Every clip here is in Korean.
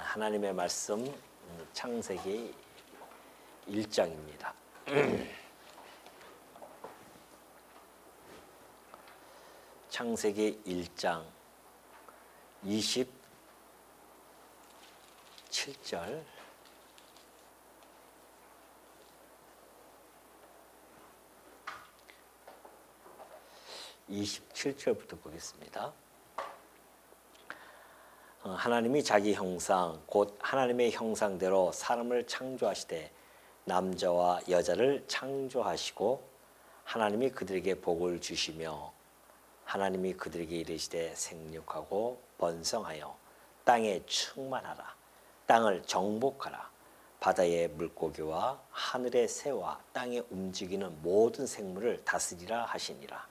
하나님의 말씀 창세기 1장입니다. 창세기 1장 27절 27절부터 보겠습니다. 하나님이 자기 형상 곧 하나님의 형상대로 사람을 창조하시되 남자와 여자를 창조하시고 하나님이 그들에게 복을 주시며 하나님이 그들에게 이르시되 생육하고 번성하여 땅에 충만하라. 땅을 정복하라. 바다의 물고기와 하늘의 새와 땅에 움직이는 모든 생물을 다스리라 하시니라.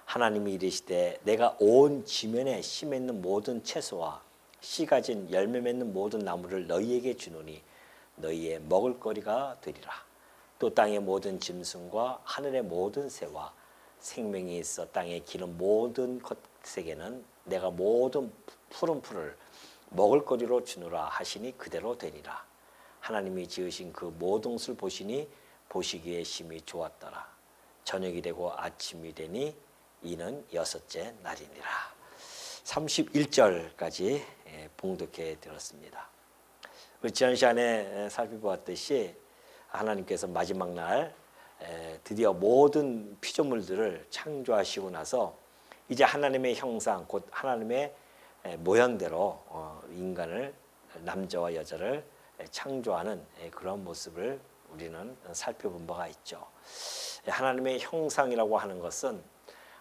하나님이 이르시되 내가 온 지면에 씨 맺는 모든 채소와 씨 가진 열매 맺는 모든 나무를 너희에게 주노니 너희의 먹을거리가 되리라. 또 땅의 모든 짐승과 하늘의 모든 새와 생명이 있어 땅에 기는 모든 것에게는 내가 모든 푸른 풀을 먹을거리로 주노라 하시니 그대로 되리라. 하나님이 지으신 그 모든 것을 보시니 보시기에 심히 좋았더라. 저녁이 되고 아침이 되니 이는 여섯째 날이니라. 31절까지 봉독해 들었습니다. 지난 시간에 살펴보았듯이 하나님께서 마지막 날 드디어 모든 피조물들을 창조하시고 나서 이제 하나님의 형상 곧 하나님의 모양대로 인간을 남자와 여자를 창조하는 그런 모습을 우리는 살펴본 바가 있죠. 하나님의 형상이라고 하는 것은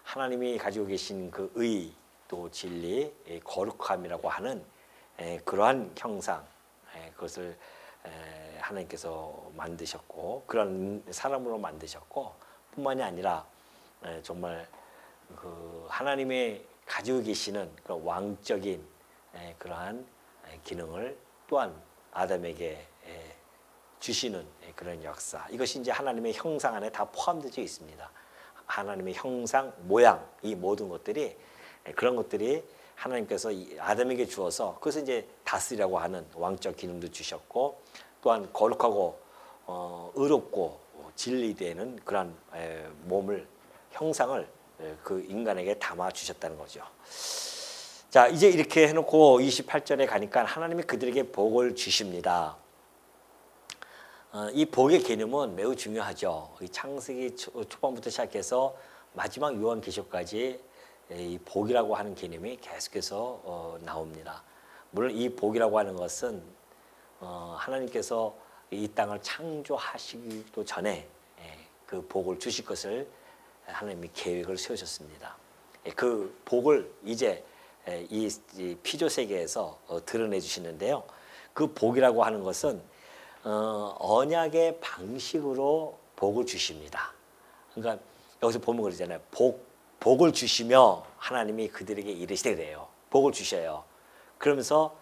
하나님이 가지고 계신 그 의, 또 진리, 거룩함이라고 하는 그러한 형상, 그것을 하나님께서 만드셨고 그런 사람으로 만드셨고 뿐만이 아니라 정말 그 하나님의 가지고 계시는 그런 왕적인 그러한 기능을 또한 아담에게 주시는 그런 역사, 이것이 이제 하나님의 형상 안에 다 포함되어 있습니다. 하나님의 형상, 모양, 이 모든 것들이 그런 것들이 하나님께서 아담에게 주어서 그것을 이제 다스리라고 하는 왕적 기능도 주셨고 또한 거룩하고 의롭고 진리되는 그런 몸을 형상을 그 인간에게 담아 주셨다는 거죠. 자, 이제 이렇게 해놓고 28절에 가니까 하나님이 그들에게 복을 주십니다. 이 복의 개념은 매우 중요하죠. 이 창세기 초반부터 시작해서 마지막 요한계시록까지 이 복이라고 하는 개념이 계속해서 나옵니다. 물론 이 복이라고 하는 것은 하나님께서 이 땅을 창조하시기도 전에 그 복을 주실 것을 하나님이 계획을 세우셨습니다. 그 복을 이제 이 피조 세계에서 드러내 주시는데요. 그 복이라고 하는 것은 언약의 방식으로 복을 주십니다. 그러니까 여기서 보면 그러잖아요. 복을 주시며 하나님이 그들에게 이르시되 그래요. 복을 주셔요. 그러면서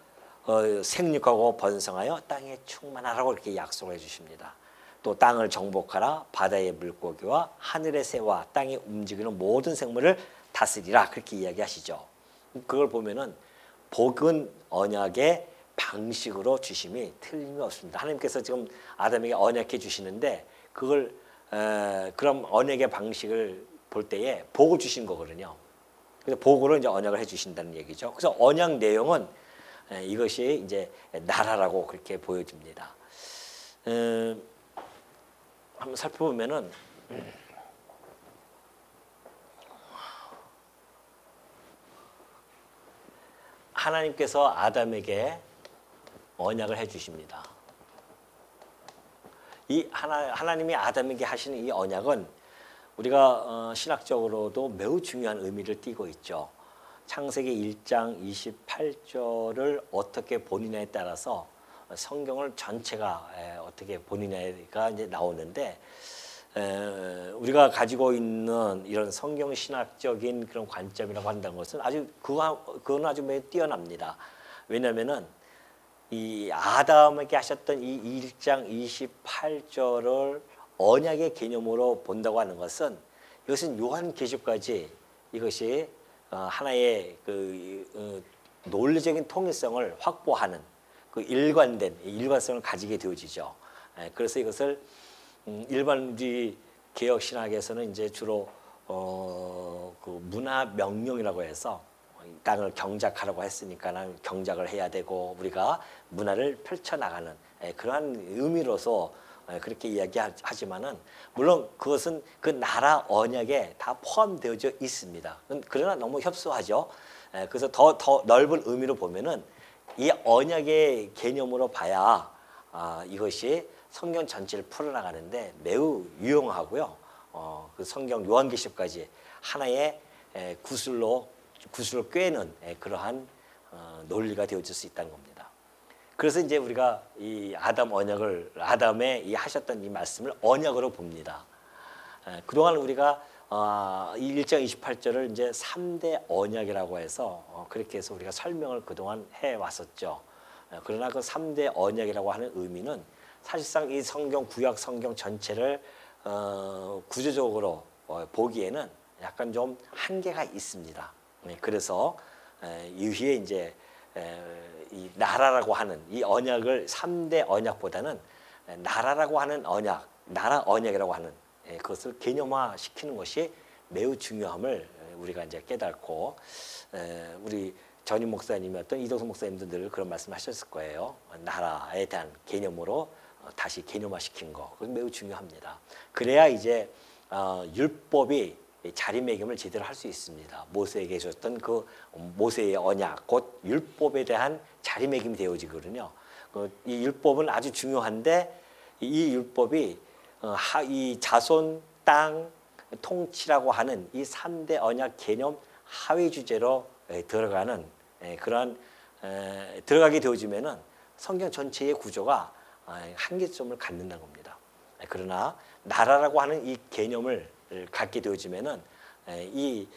생육하고 번성하여 땅에 충만하라고 이렇게 약속을 해주십니다. 또 땅을 정복하라. 바다의 물고기와 하늘의 새와 땅에 움직이는 모든 생물을 다스리라. 그렇게 이야기하시죠. 그걸 보면은 복은 언약의 방식으로 주심이 틀림이 없습니다. 하나님께서 지금 아담에게 언약해 주시는데 그걸 그럼 언약의 방식을 볼 때에 복을 주신 거거든요. 그래서 복으로 이제 언약을 해 주신다는 얘기죠. 그래서 언약 내용은 이것이 이제 나라라고 그렇게 보여집니다. 한번 살펴보면은 하나님께서 아담에게 언약을 해 주십니다. 이 하나님이 아담에게 하시는 이 언약은 우리가 신학적으로도 매우 중요한 의미를 띠고 있죠. 창세기 1장 28절을 어떻게 보느냐에 따라서 성경을 전체가 어떻게 보느냐가 이제 나오는데 우리가 가지고 있는 이런 성경 신학적인 그런 관점이라고 한다는 것은 아주 그건 아주 매우 뛰어납니다. 왜냐하면은 이 아담에게 하셨던 이 1장 28절을 언약의 개념으로 본다고 하는 것은 이것은 요한계시록까지 이것이 하나의 그 논리적인 통일성을 확보하는 그 일관된 일관성을 가지게 되어지죠. 그래서 이것을 일반 우리 개혁 신학에서는 이제 주로 그 문화 명령이라고 해서 땅을 경작하라고 했으니까는 경작을 해야 되고 우리가 문화를 펼쳐나가는 그러한 의미로서 그렇게 이야기하지만은 물론 그것은 그 나라 언약에 다 포함되어져 있습니다. 그러나 너무 협소하죠. 그래서 더 넓은 의미로 보면은 이 언약의 개념으로 봐야 이것이 성경 전체를 풀어나가는데 매우 유용하고요. 그 성경 요한계시록까지 하나의 구슬을 꿰는 그러한 논리가 되어질 수 있다는 겁니다. 그래서 이제 우리가 이 아담의 이 하셨던 이 말씀을 언약으로 봅니다. 그동안 우리가 이 1장 28절을 이제 3대 언약이라고 해서 그렇게 해서 우리가 설명을 그동안 해왔었죠. 그러나 그 3대 언약이라고 하는 의미는 사실상 이 구약 성경 전체를 구조적으로 보기에는 약간 좀 한계가 있습니다. 그래서 이후에 이제 이 나라라고 하는 이 언약을 3대 언약보다는 나라라고 하는 언약, 나라 언약이라고 하는 그것을 개념화시키는 것이 매우 중요함을 우리가 이제 깨닫고 우리 전임 목사님이었던 이동수 목사님도 늘 그런 말씀하셨을 거예요. 나라에 대한 개념으로 다시 개념화시킨 거, 그건 매우 중요합니다. 그래야 이제 율법이 자리매김을 제대로 할 수 있습니다. 모세에게 줬던 그 모세의 언약, 곧 율법에 대한 자리매김이 되어지거든요. 이 율법은 아주 중요한데 이 율법이 이 자손, 땅, 통치라고 하는 이 3대 언약 개념 하위 주제로 들어가는 그러한 들어가게 되어지면은 성경 전체의 구조가 한계점을 갖는다는 겁니다. 그러나 나라라고 하는 이 개념을 갖게 되어지면은 이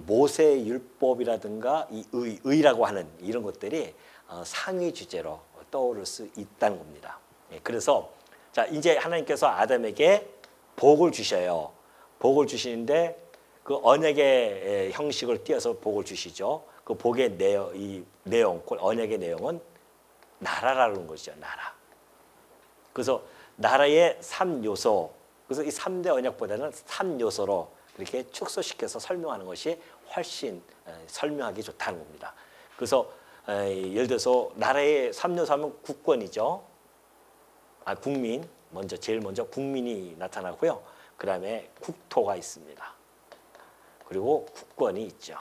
모세 율법이라든가 이 의라고 하는 이런 것들이 상위 주제로 떠오를 수 있다는 겁니다. 그래서 자 이제 하나님께서 아담에게 복을 주셔요. 복을 주시는데 그 언약의 형식을 띄어서 복을 주시죠. 그 복의 내용, 언약의 내용은 나라라는 것이죠. 나라. 그래서 나라의 3요소, 그래서 이 3대 언약보다는 3요소로 이렇게 축소시켜서 설명하는 것이 훨씬 설명하기 좋다는 겁니다. 그래서 예를 들어서 나라의 3요소 하면 국권이죠. 국민, 제일 먼저 국민이 나타나고요. 그 다음에 국토가 있습니다. 그리고 국권이 있죠.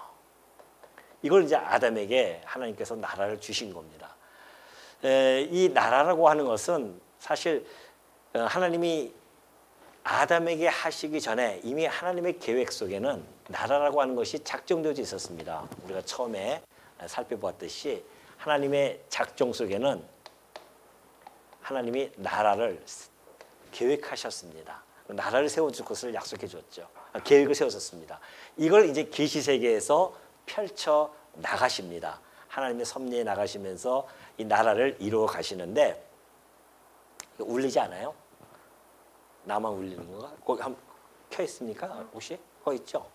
이걸 이제 아담에게 하나님께서 나라를 주신 겁니다. 이 나라라고 하는 것은 사실 하나님이 아담에게 하시기 전에 이미 하나님의 계획 속에는 나라라고 하는 것이 작정되어 있었습니다. 우리가 처음에 살펴보았듯이 하나님의 작정 속에는 하나님이 나라를 계획하셨습니다. 나라를 세워줄 것을 약속해 줬죠. 계획을 세웠었습니다. 이걸 이제 계시세계에서 펼쳐 나가십니다. 하나님의 섭리에 나가시면서 이 나라를 이루어 가시는데 울리지 않아요? 나만 울리는 건가? 거기 한번 켜 있습니까? 혹시? 거기 있죠?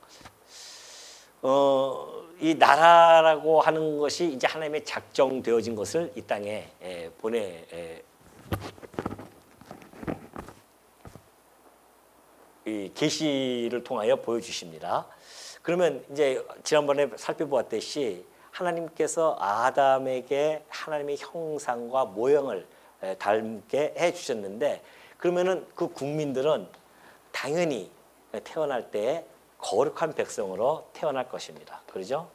이 나라라고 하는 것이 이제 하나님의 작정되어진 것을 이 땅에 이 계시를 통하여 보여주십니다. 그러면 이제 지난번에 살펴보았듯이 하나님께서 아담에게 하나님의 형상과 모형을 닮게 해주셨는데 그러면은 그 국민들은 당연히 태어날 때 거룩한 백성으로 태어날 것입니다. 그렇죠?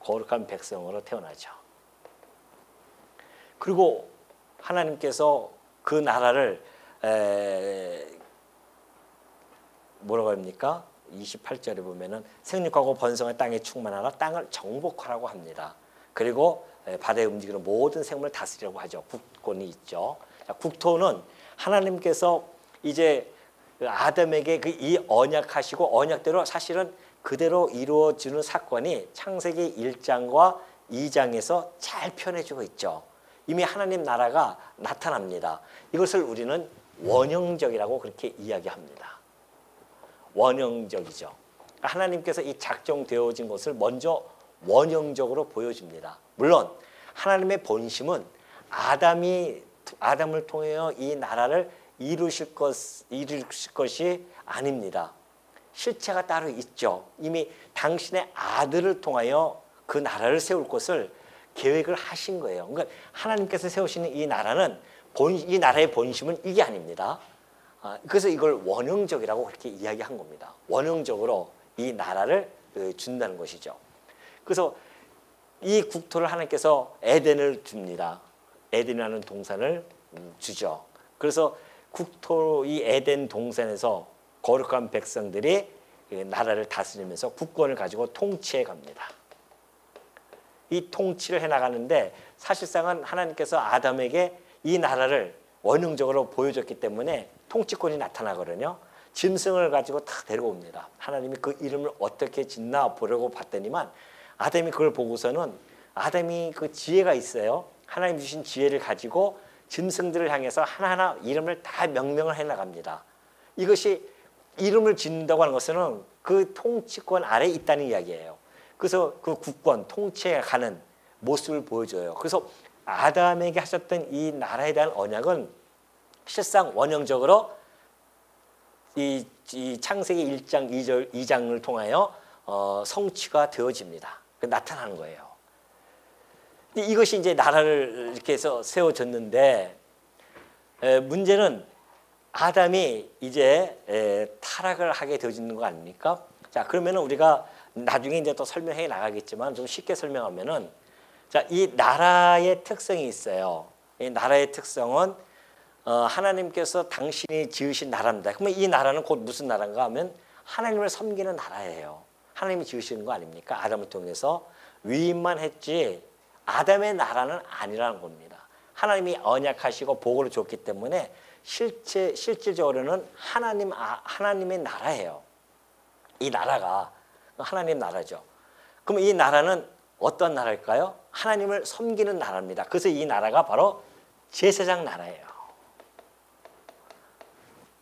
거룩한 백성으로 태어나죠. 그리고 하나님께서 그 나라를 뭐라고 합니까? 28절에 보면은 생육하고 번성한 땅에 충만하라 땅을 정복하라고 합니다. 그리고 바다에 움직이는 모든 생물을 다스리라고 하죠. 국권이 있죠. 자, 국토는 하나님께서 이제 아담에게 이 언약하시고 언약대로 사실은 그대로 이루어지는 사건이 창세기 1장과 2장에서 잘 표현해주고 있죠. 이미 하나님 나라가 나타납니다. 이것을 우리는 원형적이라고 그렇게 이야기합니다. 원형적이죠. 하나님께서 이 작정되어진 것을 먼저 원형적으로 보여줍니다. 물론 하나님의 본심은 아담을 통하여 이 나라를 이루실 것이 아닙니다. 실체가 따로 있죠. 이미 당신의 아들을 통하여 그 나라를 세울 것을 계획을 하신 거예요. 그러니까 하나님께서 세우시는 이 나라는 이 나라의 본심은 이게 아닙니다. 그래서 이걸 원형적이라고 그렇게 이야기한 겁니다. 원형적으로 이 나라를 준다는 것이죠. 그래서 이 국토를 하나님께서 에덴을 줍니다. 에덴이라는 동산을 주죠. 그래서 국토 이 에덴 동산에서 거룩한 백성들이 나라를 다스리면서 국권을 가지고 통치해 갑니다. 이 통치를 해나가는데 사실상은 하나님께서 아담에게 이 나라를 원형적으로 보여줬기 때문에 통치권이 나타나거든요. 짐승을 가지고 다 데려옵니다. 하나님이 그 이름을 어떻게 짓나 보려고 봤더니만 아담이 그걸 보고서는 아담이 그 지혜가 있어요. 하나님 주신 지혜를 가지고 짐승들을 향해서 하나하나 이름을 다 명명을 해나갑니다. 이것이 이름을 짓는다고 하는 것은 그 통치권 아래에 있다는 이야기예요. 그래서 그 국권, 통치에 가는 모습을 보여줘요. 그래서 아담에게 하셨던 이 나라에 대한 언약은 실상 원형적으로 이 창세기 1장 2장을 통하여 성취가 되어집니다. 나타나는 거예요. 이것이 이제 나라를 이렇게 해서 세워졌는데 문제는 아담이 이제 타락을 하게 되어지는 거 아닙니까? 자, 그러면은 우리가 나중에 이제 또 설명해 나가겠지만 좀 쉽게 설명하면은 자, 이 나라의 특성이 있어요. 이 나라의 특성은 하나님께서 당신이 지으신 나라입니다. 그러면 이 나라는 곧 무슨 나라인가 하면 하나님을 섬기는 나라예요. 하나님이 지으시는 거 아닙니까? 아담을 통해서 위임만 했지 아담의 나라는 아니라는 겁니다. 하나님이 언약하시고 복을 줬기 때문에 실질적으로는 하나님의 나라예요. 이 나라가 하나님 나라죠. 그럼 이 나라는 어떤 나라일까요? 하나님을 섬기는 나라입니다. 그래서 이 나라가 바로 제사장 나라예요.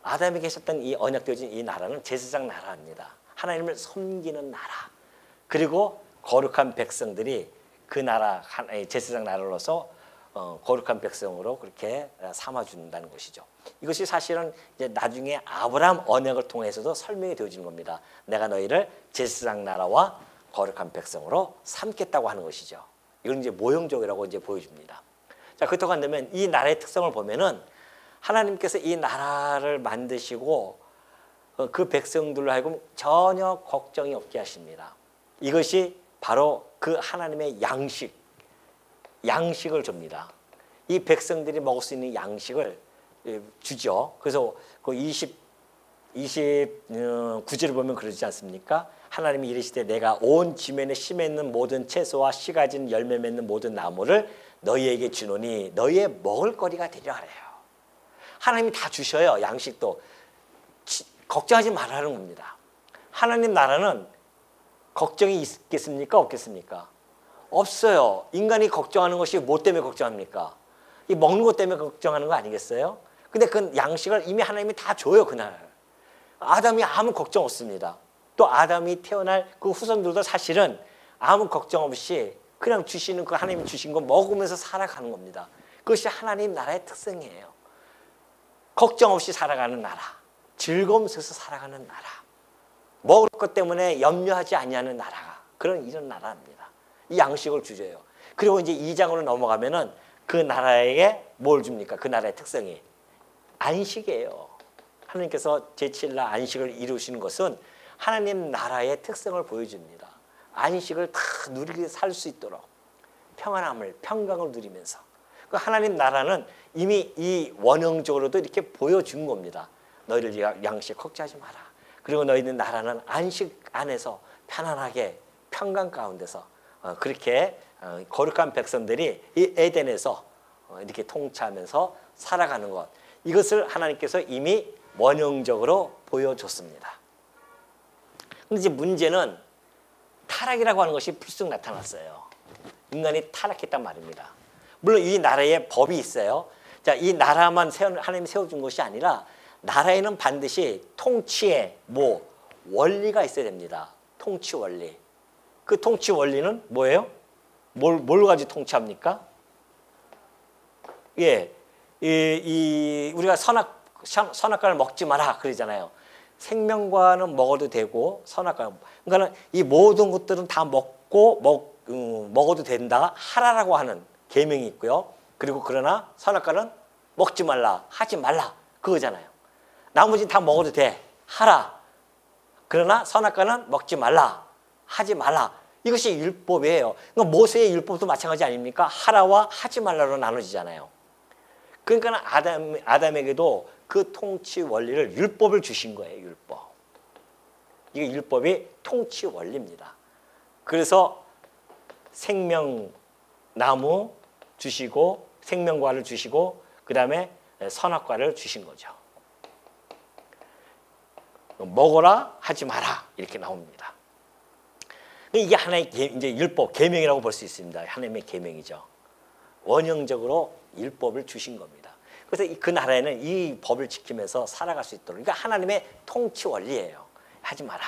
아담에게 있었던 이 언약되어진 이 나라는 제사장 나라입니다. 하나님을 섬기는 나라. 그리고 거룩한 백성들이 그 나라 제사장 나라로서 거룩한 백성으로 그렇게 삼아준다는 것이죠. 이것이 사실은 이제 나중에 아브라함 언약을 통해서도 설명이 되어지는 겁니다. 내가 너희를 제사장 나라와 거룩한 백성으로 삼겠다고 하는 것이죠. 이건 이제 모형적이라고 이제 보여줍니다. 자, 그렇다고 한다면 이 나라의 특성을 보면은 하나님께서 이 나라를 만드시고 그 백성들로 하여금 전혀 걱정이 없게 하십니다. 이것이 바로 그 하나님의 양식을 줍니다. 이 백성들이 먹을 수 있는 양식을 주죠. 그래서 그 29절을 보면 그러지 않습니까? 하나님이 이르시되 내가 온 지면에 씨 맺는 모든 채소와 씨 가진 열매 맺는 모든 나무를 너희에게 주노니 너희의 먹을 거리가 되려 하래요. 하나님이 다 주셔요. 양식도. 걱정하지 말라는 겁니다. 하나님 나라는 걱정이 있겠습니까? 없겠습니까? 없어요. 인간이 걱정하는 것이 뭐 때문에 걱정합니까? 이 먹는 것 때문에 걱정하는 거 아니겠어요? 근데 그 양식을 이미 하나님이 다 줘요, 그날. 아담이 아무 걱정 없습니다. 또 아담이 태어날 그 후손들도 사실은 아무 걱정 없이 그냥 주시는 그 하나님이 주신 거 먹으면서 살아가는 겁니다. 그것이 하나님 나라의 특성이에요. 걱정 없이 살아가는 나라, 즐거움 속에서 살아가는 나라, 먹을 것 때문에 염려하지 아니하는 나라가 이런 나라입니다. 이 양식을 주줘요. 그리고 이제 2장으로 넘어가면은 그 나라에게 뭘 줍니까? 그 나라의 특성이 안식이에요. 하나님께서 제7날 안식을 이루시는 것은 하나님 나라의 특성을 보여줍니다. 안식을 다 누리게 살 수 있도록 평안함을, 평강을 누리면서 그 하나님 나라는 이미 이 원형적으로도 이렇게 보여준 겁니다. 너희를 양식 걱정하지 마라. 그리고 너희는 나라는 안식 안에서 편안하게 평강 가운데서 그렇게 거룩한 백성들이 이 에덴에서 이렇게 통치하면서 살아가는 것, 이것을 하나님께서 이미 원형적으로 보여줬습니다. 그런데 이제 문제는 타락이라고 하는 것이 불쑥 나타났어요. 인간이 타락했단 말입니다. 물론 이 나라에 법이 있어요. 자, 이 나라만 하나님이 세워준 것이 아니라 나라에는 반드시 통치의 원리가 있어야 됩니다. 통치 원리. 그 통치 원리는 뭐예요? 뭘 가지고 통치합니까? 예, 우리가 선악과를 먹지 마라 그러잖아요. 생명과는 먹어도 되고 선악과, 그러니까 이 모든 것들은 다 먹어도 된다 하라라고 하는 계명이 있고요. 그리고 그러나 선악과는 먹지 말라, 하지 말라 그거잖아요. 나머지는 다 먹어도 돼, 하라. 그러나 선악과는 먹지 말라, 하지 말라. 이것이 율법이에요. 그러니까 모세의 율법도 마찬가지 아닙니까? 하라와 하지 말라로 나눠지잖아요. 그러니까 아담에게도 그 통치 원리를, 율법을 주신 거예요. 율법. 이게 율법이 통치 원리입니다. 그래서 생명나무 주시고 생명과를 주시고 그 다음에 선악과를 주신 거죠. 먹어라, 하지 마라 이렇게 나옵니다. 이게 하나의 이제 율법, 계명이라고 볼 수 있습니다. 하나님의 계명이죠. 원형적으로 율법을 주신 겁니다. 그래서 그 나라에는 이 법을 지키면서 살아갈 수 있도록, 그러니까 하나님의 통치 원리예요. 하지 마라.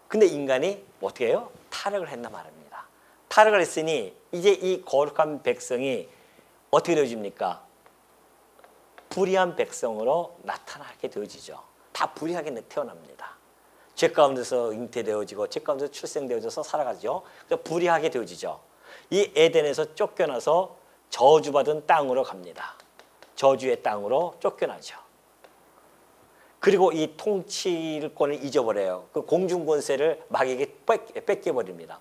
근데 인간이 어떻게 해요? 타락을 했나 말입니다. 타락을 했으니 이제 이 거룩한 백성이 어떻게 되어집니까? 불의한 백성으로 나타나게 되어지죠. 다 불의하게 태어납니다. 죄 가운데서 잉태되어지고 죄 가운데서 출생되어져서 살아가죠. 그래서 불의하게 되어지죠. 이 에덴에서 쫓겨나서 저주받은 땅으로 갑니다. 저주의 땅으로 쫓겨나죠. 그리고 이 통치권을 잊어버려요. 그 공중권세를 마귀에게 뺏겨버립니다.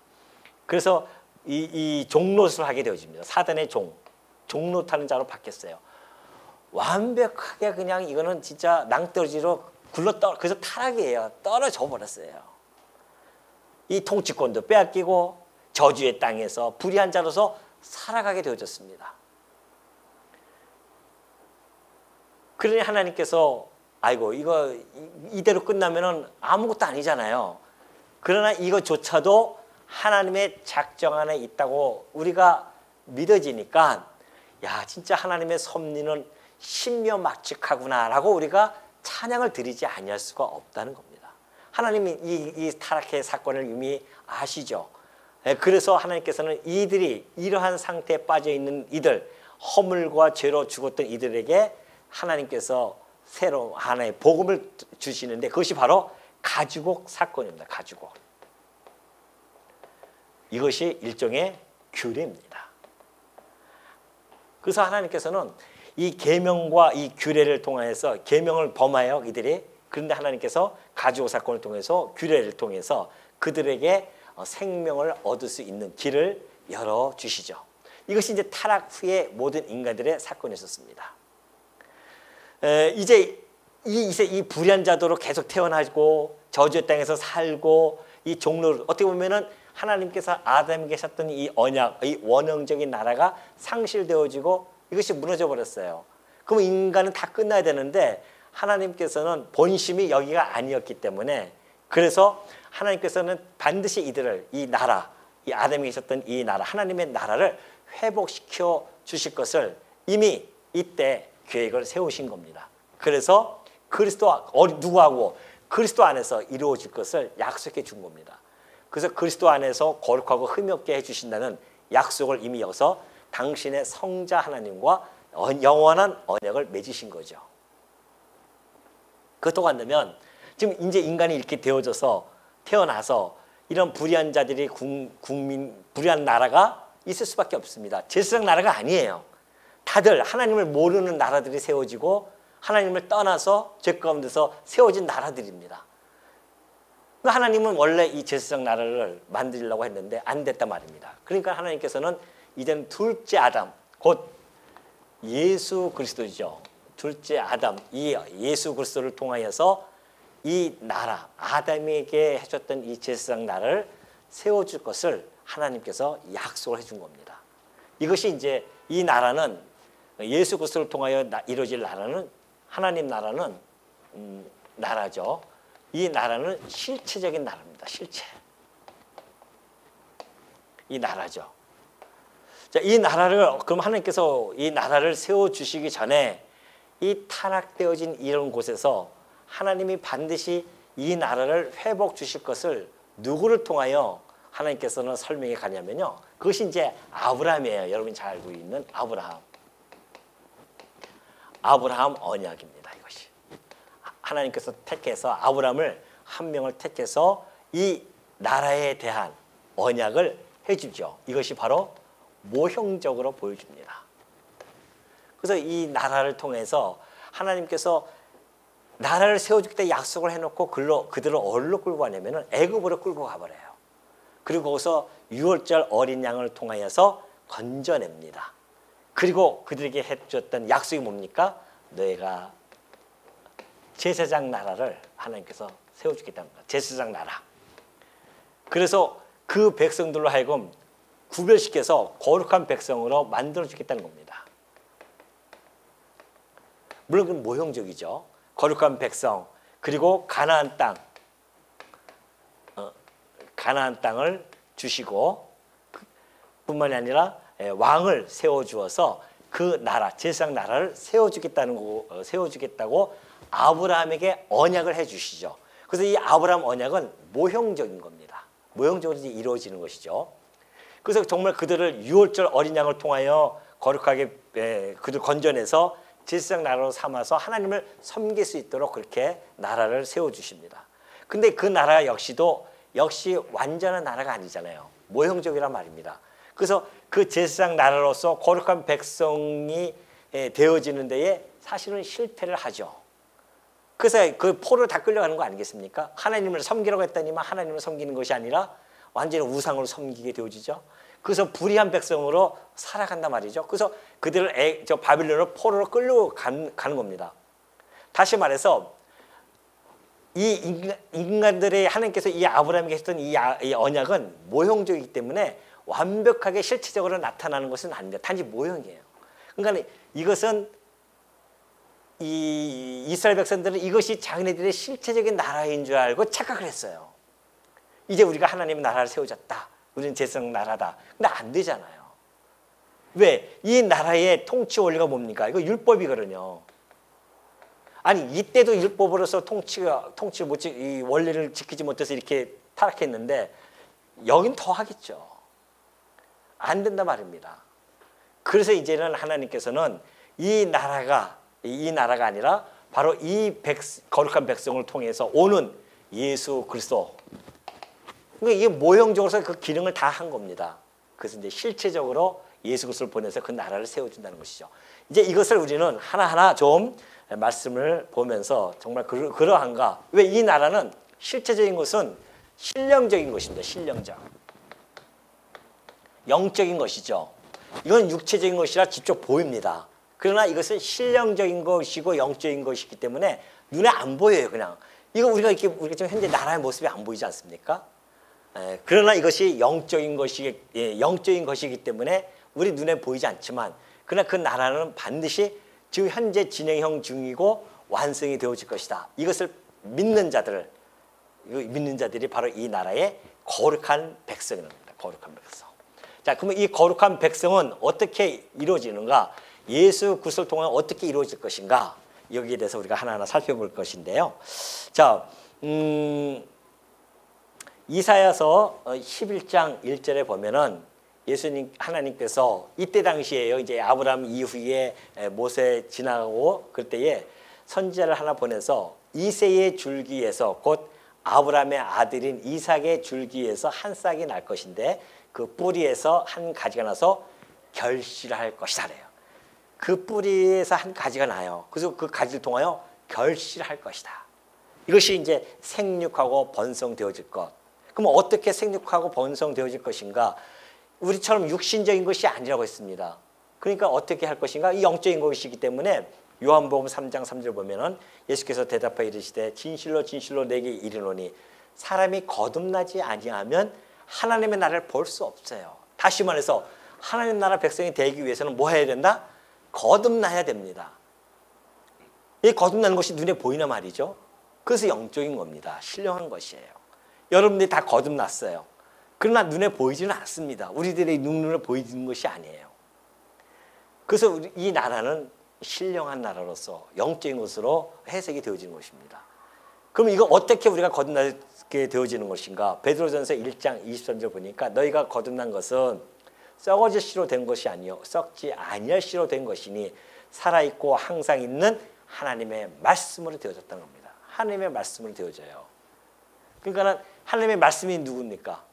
그래서 이 종노릇을 하게 되어집니다. 사단의 종노릇하는 자로 바뀌었어요. 완벽하게 그냥 이거는 진짜 낭떠러지로 그래서 타락이에요. 떨어져 버렸어요. 이 통치권도 빼앗기고 저주의 땅에서 불의한 자로서 살아가게 되어졌습니다. 그러니 하나님께서 아이고 이거 이대로 끝나면은 아무것도 아니잖아요. 그러나 이것조차도 하나님의 작정 안에 있다고 우리가 믿어지니까 야 진짜 하나님의 섭리는 신묘막측하구나라고 우리가 찬양을 드리지 아니할 수가 없다는 겁니다. 하나님이 이 타락의 사건을 이미 아시죠. 그래서 하나님께서는 이들이 이러한 상태에 빠져 있는 이들, 허물과 죄로 죽었던 이들에게 하나님께서 새로 하나의 복음을 주시는데 그것이 바로 가죽옥 사건입니다. 가죽옥. 이것이 일종의 규례입니다. 그래서 하나님께서는 이 계명과 이 규례를 통해서 계명을 범하여 이들이, 그런데 하나님께서 가죽옥 사건을 통해서 규례를 통해서 그들에게 생명을 얻을 수 있는 길을 열어주시죠. 이것이 이제 타락 후에 모든 인간들의 사건이었습니다. 이제 이 불의한 자도로 계속 태어나고 저주의 땅에서 살고 이 종로를 어떻게 보면은 하나님께서 아담에게 하셨던 이 언약, 이 원형적인 나라가 상실되어지고 이것이 무너져 버렸어요. 그럼 인간은 다 끝나야 되는데 하나님께서는 본심이 여기가 아니었기 때문에 그래서 하나님께서는 반드시 이들을 이 나라, 이 아담에게 있었던 이 나라, 하나님의 나라를 회복시켜 주실 것을 이미 이때 계획을 세우신 겁니다. 그래서 누구하고 그리스도 안에서 이루어질 것을 약속해 준 겁니다. 그래서 그리스도 안에서 거룩하고 흠이 없게 해주신다는 약속을 이미 여기서 당신의 성자 하나님과 영원한 언약을 맺으신 거죠. 그것도 안 되면 지금 이제 인간이 이렇게 되어져서 태어나서 이런 불의한 자들이 불의한 나라가 있을 수밖에 없습니다. 제사장 나라가 아니에요. 다들 하나님을 모르는 나라들이 세워지고 하나님을 떠나서 죄 가운데서 세워진 나라들입니다. 하나님은 원래 이 제사장 나라를 만들려고 했는데 안 됐단 말입니다. 그러니까 하나님께서는 이제는 둘째 아담, 곧 예수 그리스도죠. 둘째 아담, 이 예수 그리스도를 통하여서 이 나라, 아담에게 해줬던 이 제사장 나라를 세워줄 것을 하나님께서 약속을 해준 겁니다. 이것이 이제 이 나라는 예수 그리스도를 통하여 이루어질 나라는 하나님 나라는 나라죠. 이 나라는 실체적인 나라입니다. 실체. 이 나라죠. 자, 이 나라를 그럼 하나님께서 이 나라를 세워 주시기 전에 이 타락되어진 이런 곳에서 하나님이 반드시 이 나라를 회복 주실 것을 누구를 통하여 하나님께서는 설명해 가냐면요. 그것이 이제 아브라함이에요. 여러분이 잘 알고 있는 아브라함. 아브라함 언약입니다. 이것이. 하나님께서 택해서 아브라함을 한 명을 택해서 이 나라에 대한 언약을 해주죠. 이것이 바로 모형적으로 보여줍니다. 그래서 이 나라를 통해서 하나님께서 나라를 세워주겠다 약속을 해놓고 그들을 어디로 끌고 가냐면은 애굽으로 끌고 가버려요. 그리고 거기서 유월절 어린 양을 통하여서 건져냅니다. 그리고 그들에게 해줬던 약속이 뭡니까? 너희가 제사장 나라를 하나님께서 세워주겠다는 거예요. 제사장 나라. 그래서 그 백성들로 하여금 구별시켜서 거룩한 백성으로 만들어주겠다는 겁니다. 물론 그건 모형적이죠. 거룩한 백성, 그리고 가나안 땅을 주시고 뿐만이 아니라 왕을 세워주어서 그 나라, 제사장 나라를 세워주겠다고 아브라함에게 언약을 해주시죠. 그래서 이 아브라함 언약은 모형적인 겁니다. 모형적으로 이루어지는 것이죠. 그래서 정말 그들을 유월절 어린 양을 통하여 거룩하게 그들 건져내서 제사장 나라로 삼아서 하나님을 섬길 수 있도록 그렇게 나라를 세워주십니다. 근데 그 나라 역시 완전한 나라가 아니잖아요. 모형적이란 말입니다. 그래서 그 제사장 나라로서 거룩한 백성이 되어지는 데에 사실은 실패를 하죠. 그래서 그 포로 다 끌려가는 거 아니겠습니까? 하나님을 섬기라고 했더니만 하나님을 섬기는 것이 아니라 완전히 우상으로 섬기게 되어지죠. 그래서 불의한 백성으로 살아간단 말이죠. 그래서 그들을 바빌론으로 포로로 끌려가는 겁니다. 다시 말해서 이 인간들의 하나님께서 이 아브라함에게 했던 이 언약은 모형적이기 때문에 완벽하게 실체적으로 나타나는 것은 아닙니다. 단지 모형이에요. 그러니까 이것은 이 이스라엘 백성들은 이것이 자기네들의 실체적인 나라인 줄 알고 착각을 했어요. 이제 우리가 하나님의 나라를 세워졌다. 우리는 제사장 나라다. 근데 안 되잖아요. 왜? 이 나라의 통치 원리가 뭡니까? 이거 율법이거든요. 아니 이때도 율법으로서 이 원리를 지키지 못해서 이렇게 타락했는데 여긴 더 하겠죠. 안 된단 말입니다. 그래서 이제는 하나님께서는 이 나라가 아니라 바로 이 거룩한 백성을 통해서 오는 예수 그리스도. 그러니까 이게 모형적으로서 그 기능을 다 한 겁니다. 그래서 이제 실체적으로 예수 그리스도를 보내서 그 나라를 세워준다는 것이죠. 이제 이것을 우리는 하나하나 좀 말씀을 보면서 정말 그러한가? 왜 이 나라는 실체적인 것은 신령적인 것입니다. 신령적. 영적인 것이죠. 이건 육체적인 것이라 직접 보입니다. 그러나 이것은 신령적인 것이고 영적인 것이기 때문에 눈에 안 보여요. 그냥 이거 우리가 지금 현재 나라의 모습이 안 보이지 않습니까? 그러나 이것이 영적인 것이기 때문에 우리 눈에 보이지 않지만 그러나 그 나라는 반드시 지금 현재 진행 중이고 완성이 되어질 것이다. 이것을 믿는 자들이 바로 이 나라의 거룩한 백성입니다. 거룩한 백성. 자, 그러면 이 거룩한 백성은 어떻게 이루어지는가? 예수 그리스도를 통해 어떻게 이루어질 것인가? 여기에 대해서 우리가 하나하나 살펴볼 것인데요. 자, 이사야서 11장 1절에 보면은 하나님께서 이때 당시에요. 이제 아브라함 이후에 모세 지나가고 그때에 선지자를 하나 보내서 이새의 줄기에서 곧 아브라함의 아들인 이삭의 줄기에서 한 싹이 날 것인데 그 뿌리에서 한 가지가 나서 결실을 할 것이다 그래요. 그 뿌리에서 한 가지가 나요. 그래서 그 가지를 통하여 결실할 것이다. 이것이 이제 생육하고 번성되어질 것. 그럼 어떻게 생육하고 번성되어질 것인가? 우리처럼 육신적인 것이 아니라고 했습니다. 그러니까 어떻게 할 것인가? 이 영적인 것이기 때문에 요한복음 3장 3절 보면은 예수께서 대답하여 이르시되 진실로 진실로 내게 이르노니 사람이 거듭나지 아니하면 하나님의 나라를 볼 수 없어요. 다시 말해서 하나님 나라 백성이 되기 위해서는 뭐 해야 된다? 거듭나야 됩니다. 이 거듭나는 것이 눈에 보이나 말이죠. 그래서 영적인 겁니다. 신령한 것이에요. 여러분들이 다 거듭났어요. 그러나 눈에 보이지는 않습니다. 우리들의 눈으로 보이는 것이 아니에요. 그래서 이 나라는 신령한 나라로서 영적인 것으로 해석이 되어지는 것입니다. 그럼 이거 어떻게 우리가 어떻게 되어지는 것인가? 베드로전서 1장 23절 보니까 너희가 거듭난 것은 썩어질 씨로 된 것이 아니요 썩지 아니할 씨로 된 것이니 살아있고 항상 있는 하나님의 말씀으로 되어졌다는 겁니다. 하나님의 말씀으로 되어져요. 그러니까 하나님의 말씀이 누굽니까?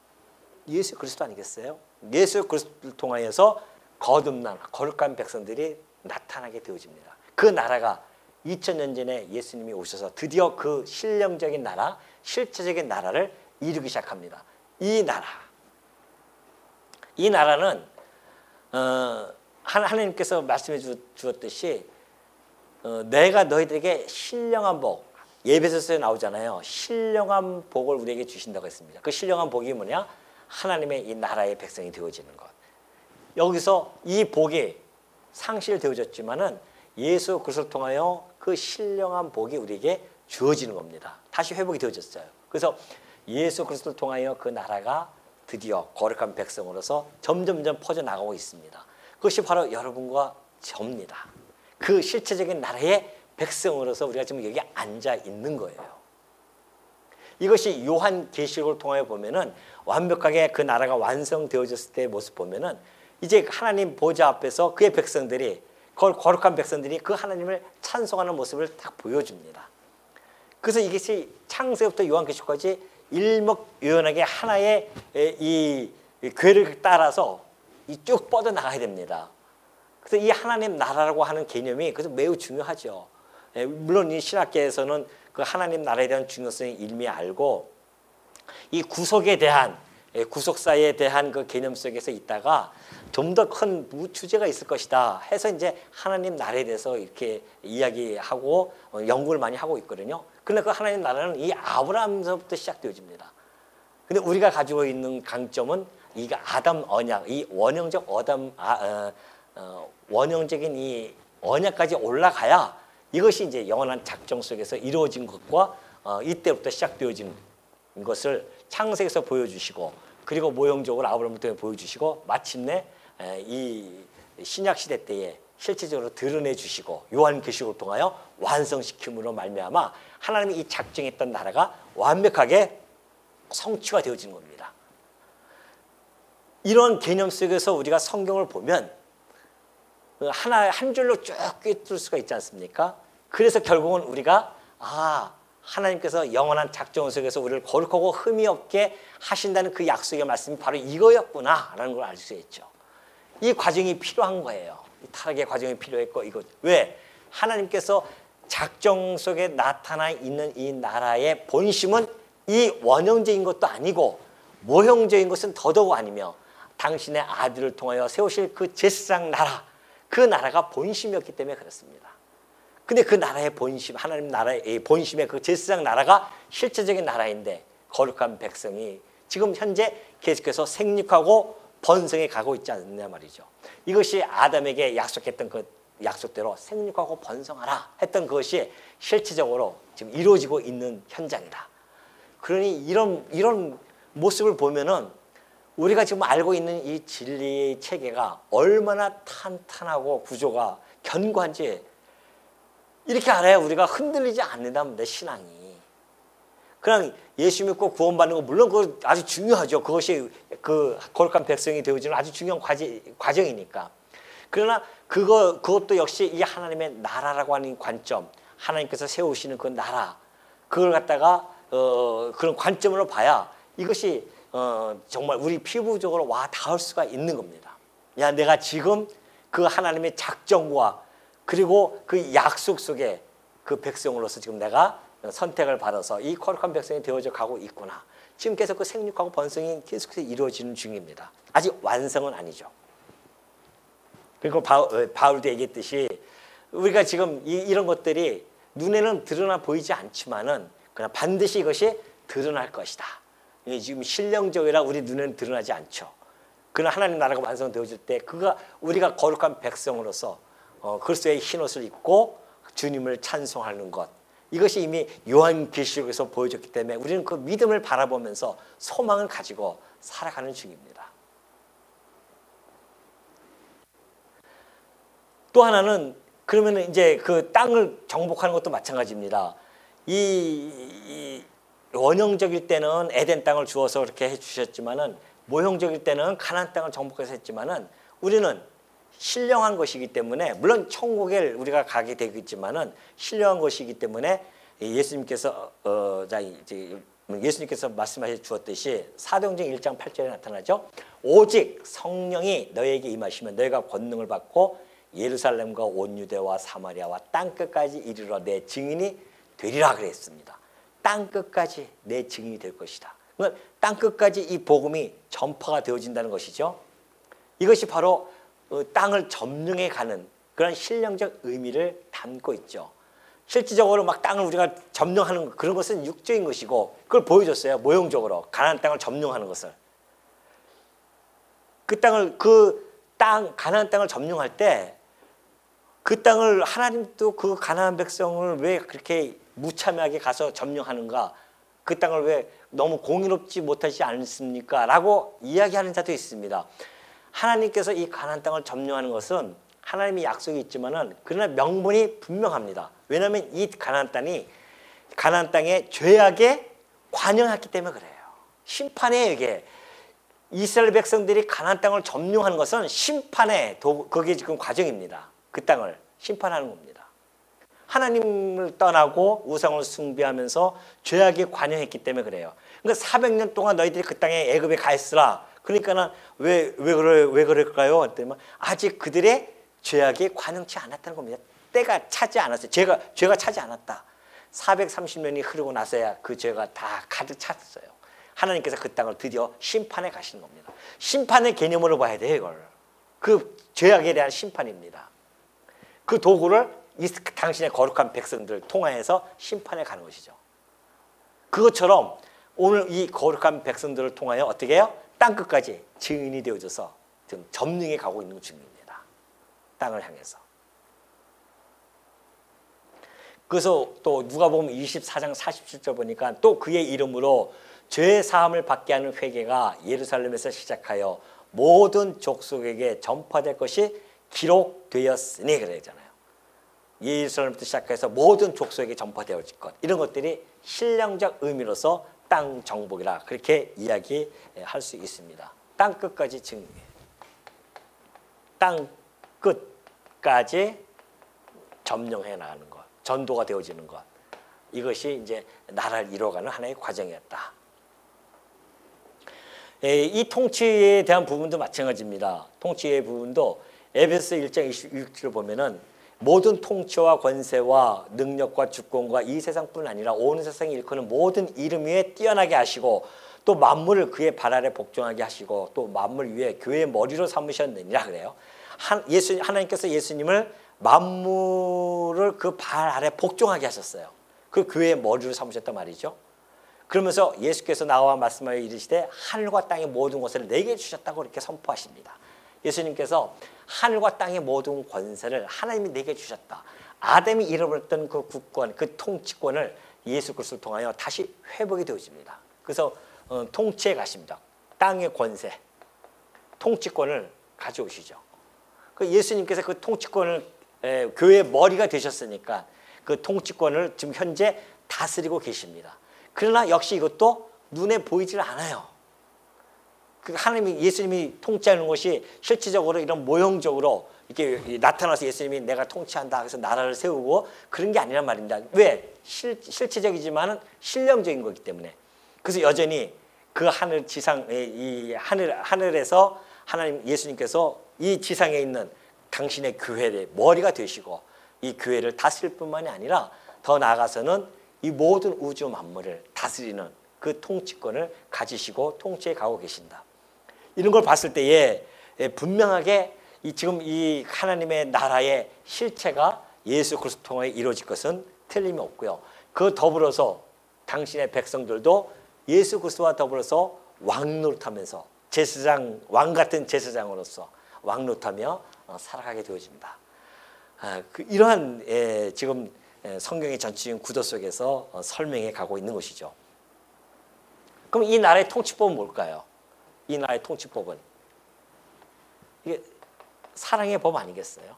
예수 그리스도 아니겠어요? 예수 그리스도를 통하여서 거듭난 거룩한 백성들이 나타나게 되어집니다. 그 나라가 2000년 전에 예수님이 오셔서 드디어 그 신령적인 나라, 실체적인 나라를 이루기 시작합니다. 이 나라는 하나님께서 말씀해 주었듯이 내가 너희들에게 신령한 복, 예배소서에 나오잖아요. 신령한 복을 우리에게 주신다고 했습니다. 그 신령한 복이 뭐냐? 하나님의 이 나라의 백성이 되어지는 것. 여기서 이 복이 상실되어졌지만은 예수 그리스도를 통하여 그 신령한 복이 우리에게 주어지는 겁니다. 다시 회복이 되어졌어요. 그래서 예수 그리스도를 통하여 그 나라가 드디어 거룩한 백성으로서 점점점 퍼져나가고 있습니다. 그것이 바로 여러분과 저입니다. 그 실체적인 나라의 백성으로서 우리가 지금 여기 앉아 있는 거예요. 이것이 요한계시록을 통하여 보면은 완벽하게 그 나라가 완성되어졌을 때의 모습 보면은 이제 하나님 보좌 앞에서 그의 백성들이 거룩한 백성들이 그 하나님을 찬송하는 모습을 딱 보여줍니다. 그래서 이것이 창세부터 요한계시록까지 일목요연하게 하나의 이 궤를 따라서 쭉 뻗어나가야 됩니다. 그래서 이 하나님 나라라고 하는 개념이 그래서 매우 중요하죠. 물론 이 신학계에서는 그 하나님 나라에 대한 중요성을 이미 알고 이 구속에 대한 구속사에 대한 그 개념 속에서 있다가 좀 더 큰 주제가 있을 것이다 해서 이제 하나님 나라에 대해서 이렇게 이야기하고 연구를 많이 하고 있거든요. 그런데 그 하나님 나라는 이 아브라함서부터 시작되어집니다. 근데 우리가 가지고 있는 강점은 이게 아담 언약, 이 원형적 원형적인 이 언약까지 올라가야 이것이 이제 영원한 작정 속에서 이루어진 것과 이때부터 시작되어진 것을 창세기에서 보여주시고 그리고 모형적으로 아브라함부터 보여주시고 마침내 이 신약 시대 때에 실질적으로 드러내 주시고 요한계시록을 통하여 완성시킴으로 말미암아 하나님이 이 작정했던 나라가 완벽하게 성취가 되어지는 겁니다. 이런 개념 속에서 우리가 성경을 보면 한 줄로 쭉 꿰뚫을 수가 있지 않습니까? 그래서 결국은 우리가 하나님께서 영원한 작정 속에서 우리를 거룩하고 흠이 없게 하신다는 그 약속의 말씀이 바로 이거였구나라는 걸 알 수 있죠. 이 과정이 필요한 거예요. 이 타락의 과정이 필요했고 이거 왜? 하나님께서 작정 속에 나타나 있는 이 나라의 본심은 이 원형적인 것도 아니고 모형적인 것은 더더욱 아니며 당신의 아들을 통하여 세우실 그 제사장 나라, 그 나라가 본심이었기 때문에 그렇습니다. 근데 그 나라의 본심, 하나님 나라의 본심의 그 제사장 나라가 실제적인 나라인데 거룩한 백성이 지금 현재 계속해서 생육하고 번성해 가고 있지 않느냐 말이죠. 이것이 아담에게 약속했던 그 약속대로 생육하고 번성하라 했던 그것이 실체적으로 지금 이루어지고 있는 현장이다. 그러니 이런 모습을 보면은 우리가 지금 알고 있는 이 진리의 체계가 얼마나 탄탄하고 구조가 견고한지 이렇게 알아야 우리가 흔들리지 않는답니다. 신앙이. 그냥 예수 믿고 구원받는 거 물론 그거 아주 중요하죠. 그것이 그 거룩한 백성이 되어지는 아주 중요한 과정이니까. 그러나 그것도 역시 이 하나님의 나라라고 하는 관점, 하나님께서 세우시는 그 나라, 그걸 갖다가 그런 관점으로 봐야 이것이 정말 우리 피부적으로 와 닿을 수가 있는 겁니다. 야, 내가 지금 그 하나님의 작정과 그리고 그 약속 속에 그 백성으로서 지금 내가 선택을 받아서 이 거룩한 백성이 되어져 가고 있구나. 지금 계속 그 생육하고 번성이 계속해서 이루어지는 중입니다. 아직 완성은 아니죠. 그리고 바울도 얘기했듯이 우리가 지금 이런 것들이 눈에는 드러나 보이지 않지만은 그냥 반드시 이것이 드러날 것이다. 이게 지금 신령적이라 우리 눈에는 드러나지 않죠. 그러나 하나님 나라가 완성되어질 때 우리가 거룩한 백성으로서 그리스도의 흰옷을 입고 주님을 찬송하는 것, 이것이 이미 요한계시록에서 보여줬기 때문에 우리는 그 믿음을 바라보면서 소망을 가지고 살아가는 중입니다. 또 하나는 그러면 이제 그 땅을 정복하는 것도 마찬가지입니다. 원형적일 때는 에덴 땅을 주어서 그렇게 해주셨지만은 모형적일 때는 가나안 땅을 정복해서 했지만은 우리는 신령한 것이기 때문에 물론 천국에 우리가 가게 되겠지만은 신령한 것이기 때문에 예수님께서 예수님께서 말씀하셔 주었듯이 사도행전 1장 8절에 나타나죠. 오직 성령이 너에게 임하시면 너희가 권능을 받고 예루살렘과 온 유대와 사마리아와 땅끝까지 이르러 내 증인이 되리라 그랬습니다. 땅끝까지 내 증인이 될 것이다. 그러니까 땅끝까지 이 복음이 전파가 되어진다는 것이죠. 이것이 바로 땅을 점령해 가는 그런 신령적 의미를 담고 있죠. 실질적으로 막 땅을 우리가 점령하는 그런 것은 육적인 것이고 그걸 보여줬어요. 모형적으로 가나안 땅을 점령하는 것을. 가나안 땅을 점령할 때 그 땅을 하나님도 그 가나안 백성을 왜 그렇게 무참하게 가서 점령하는가? 그 땅을 왜 너무 공의롭지 못하지 않습니까? 라고 이야기하는 자도 있습니다. 하나님께서 이 가나안 땅을 점령하는 것은 하나님의 약속이 있지만은 그러나 명분이 분명합니다. 왜냐하면 이 가나안 땅에 죄악에 관영했기 때문에 그래요. 심판이에요, 이게. 이스라엘 백성들이 가나안 땅을 점령하는 것은 심판의 그게 지금 과정입니다. 그 땅을 심판하는 겁니다. 하나님을 떠나고 우상을 숭배하면서 죄악에 관여했기 때문에 그래요. 그러니까 400년 동안 너희들이 그 땅에 애굽에 가 있으라. 그러니까는 왜 그럴까요? 그랬더니 아직 그들의 죄악에 관여치 않았다는 겁니다. 때가 차지 않았어요. 죄가 차지 않았다. 430년이 흐르고 나서야 그 죄가 다 가득 찼어요. 하나님께서 그 땅을 드디어 심판해 가시는 겁니다. 심판의 개념으로 봐야 돼요, 이걸. 그 죄악에 대한 심판입니다. 그 도구를 당신의 거룩한 백성들을 통하여서 심판해 가는 것이죠. 그것처럼 오늘 이 거룩한 백성들을 통하여 어떻게 해요? 땅끝까지 증인이 되어져서 지금 점령해 가고 있는 중입니다. 땅을 향해서. 그래서 또 누가복음 24장 47절 보니까 또 그의 이름으로 죄 사함을 받게 하는 회개가 예루살렘에서 시작하여 모든 족속에게 전파될 것이 기록되었으니 그러잖아요. 예루살렘부터 시작해서 모든 족속에게 전파되어질 것. 이런 것들이 신령적 의미로서 땅 정복이라 그렇게 이야기할 수 있습니다. 땅 끝까지 증인. 땅 끝까지 점령해 나가는 것. 전도가 되어지는 것. 이것이 이제 나라를 이루어가는 하나의 과정이었다. 이 통치에 대한 부분도 마찬가지입니다. 통치의 부분도 에베소 1장 26절을 보면은 모든 통치와 권세와 능력과 주권과 이 세상뿐 아니라 온 세상에 일컫는 모든 이름 위에 뛰어나게 하시고 또 만물을 그의 발 아래 복종하게 하시고 또 만물 위에 교회의 머리로 삼으셨느니라 그래요. 하나님께서 예수님을 만물을 그 발 아래 복종하게 하셨어요. 그 교회의 머리로 삼으셨단 말이죠. 그러면서 예수께서 나와 말씀하여 이르시되 하늘과 땅의 모든 것을 내게 주셨다고 이렇게 선포하십니다. 예수님께서 하늘과 땅의 모든 권세를 하나님이 내게 주셨다. 아담이 잃어버렸던 그 국권, 그 통치권을 예수 그리스도를 통하여 다시 회복이 되어집니다. 그래서 통치에 가십니다. 땅의 권세, 통치권을 가져오시죠. 그 예수님께서 그 통치권을 교회의 머리가 되셨으니까 그 통치권을 지금 현재 다스리고 계십니다. 그러나 역시 이것도 눈에 보이질 않아요. 하나님이 예수님이 통치하는 것이 실질적으로 이런 모형적으로 이렇게 나타나서 예수님이 내가 통치한다 해서 나라를 세우고 그런 게 아니란 말입니다. 왜? 실체적이지만은 신령적인 거기 때문에. 그래서 여전히 그 하늘 지상 이 하늘에서 하나님 예수님께서 이 지상에 있는 당신의 교회의 머리가 되시고 이 교회를 다스릴 뿐만이 아니라 더 나아가서는 이 모든 우주 만물을 다스리는 그 통치권을 가지시고 통치해 가고 계신다. 이런 걸 봤을 때에 분명하게 지금 이 하나님의 나라의 실체가 예수 그리스도 통해 이루어질 것은 틀림이 없고요. 그 더불어서 당신의 백성들도 예수 그리스도와 더불어서 왕노릇하면서 제사장 왕 같은 제사장으로서 왕노릇하며 살아가게 되어집니다. 이러한 지금 성경의 전체적인 구도 속에서 설명해 가고 있는 것이죠. 그럼 이 나라의 통치법은 뭘까요? 이 나라의 통치법은 이게 사랑의 법 아니겠어요?